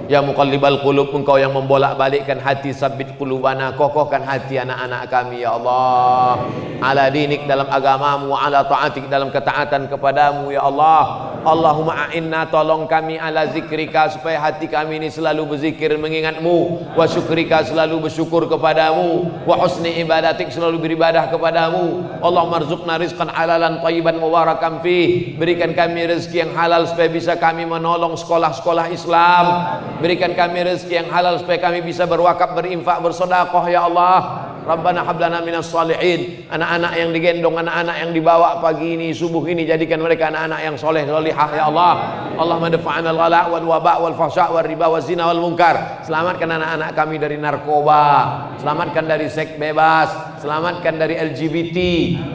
Ya muqallibal qulub, engkau yang membolak-balikkan hati, sabbit qulubana, kokohkan hati anak-anak kami ya Allah. Ala dinik dalam agamamu, ala ta'atik dalam ketaatan kepadamu ya Allah. Allahumma a'inna, tolong kami ala zikrika, supaya hati kami ini selalu berzikir mengingatmu, wa syukrika, selalu bersyukur kepadamu, wa husni ibadatik, selalu beribadah kepadamu. Allahumma rzuqna rizqan halalan thayyiban mubarakan fih, berikan kami rezeki yang halal supaya bisa kami menolong sekolah-sekolah Islam, berikan kami rezeki yang halal supaya kami bisa berwakaf, berinfak, bersedekah ya Allah. Rabbana hablana minas salihin, anak-anak yang digendong, anak-anak yang dibawa pagi ini, subuh ini, jadikan mereka anak-anak yang soleh solihah ya Allah. Allahumma dafa'ana al-ghala wal waba wal fahsya wal riba wal zina wal munkar. Selamatkan anak-anak kami dari narkoba, selamatkan dari seks bebas, selamatkan dari LGBT,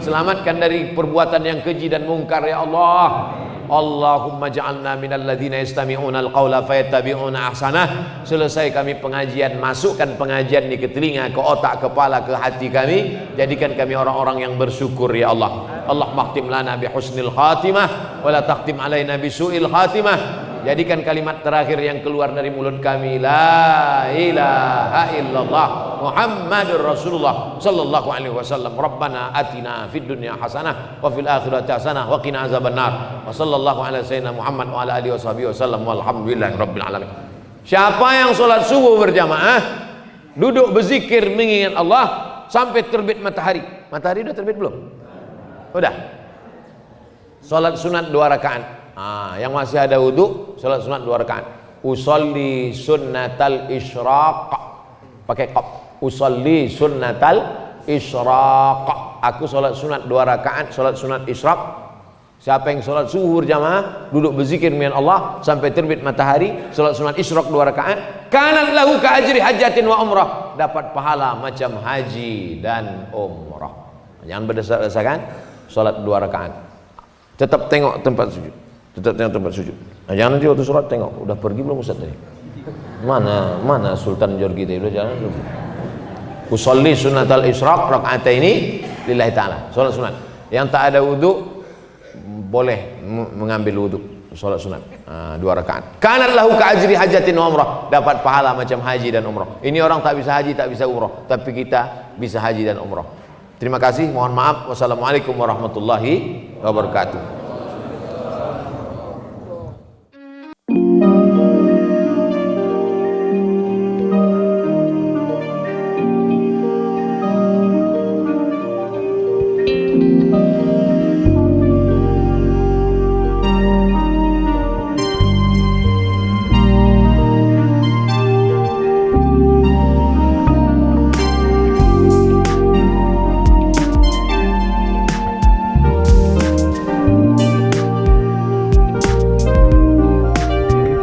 selamatkan dari perbuatan yang keji dan mungkar ya Allah. Allahumma ja'alna minal ladzina yastami'una al-qawla fayattabi'una ahsanah. Selesai kami pengajian, masukkan pengajian ini ke telinga, ke otak, kepala, ke hati kami. Jadikan kami orang-orang yang bersyukur ya Allah. Allahumma khtim lana bi husnil khatimah wa la takhtim alaina bi su'il khatimah. Jadikan kalimat terakhir yang keluar dari mulut kami la ilaha illallah Muhammadur Rasulullah sallallahu alaihi wasallam. Rabbana atina fid dunya hasanah wa fil akhirati hasanah wa qina azabannar. Wa sallallahu ala sayyidina Muhammad wa ala alihi washabihi wasallam walhamdulillahi rabbil alamin. Siapa yang sholat subuh berjamaah, duduk berzikir mengingat Allah sampai terbit matahari. Matahari udah terbit belum? Udah. Sholat sunat 2 rakaat. Yang masih ada wudu, sholat sunat 2 rakaat. Usolli sunnatal isyraq, pakai qaf. Usolli sunnatal isyraq, aku sholat sunat 2 rakaat, sholat sunat isyraq. Siapa yang sholat subuh berjamaah, duduk berzikir dengan Allah sampai terbit matahari, sholat sunat isyraq 2 rakaat, kanat lahu ka ajri hajatin wa umrah, dapat pahala macam haji dan umrah. Jangan berdasar-dasarkan sholat 2 rakaat. Tetap tengok tempat sujud. Tetap tengok tempat sujud. Nah, jangan nanti waktu sholat tengok, udah pergi belum Ustaz tadi? Mana Sultan Jorgi tadi, udah jalan belum? Usolli sunnatal isyraq rakaataini lillahi ta'ala, sholat sunat. Yang tak ada wudu boleh mengambil wudu, sholat sunat 2 rakaat. Kanat lahu ka ajri hajatin wa umrah, dapat pahala macam haji dan umrah. Ini orang tak bisa haji, tak bisa umrah, tapi kita bisa haji dan umrah. Terima kasih, mohon maaf. Wassalamualaikum warahmatullahi wabarakatuh.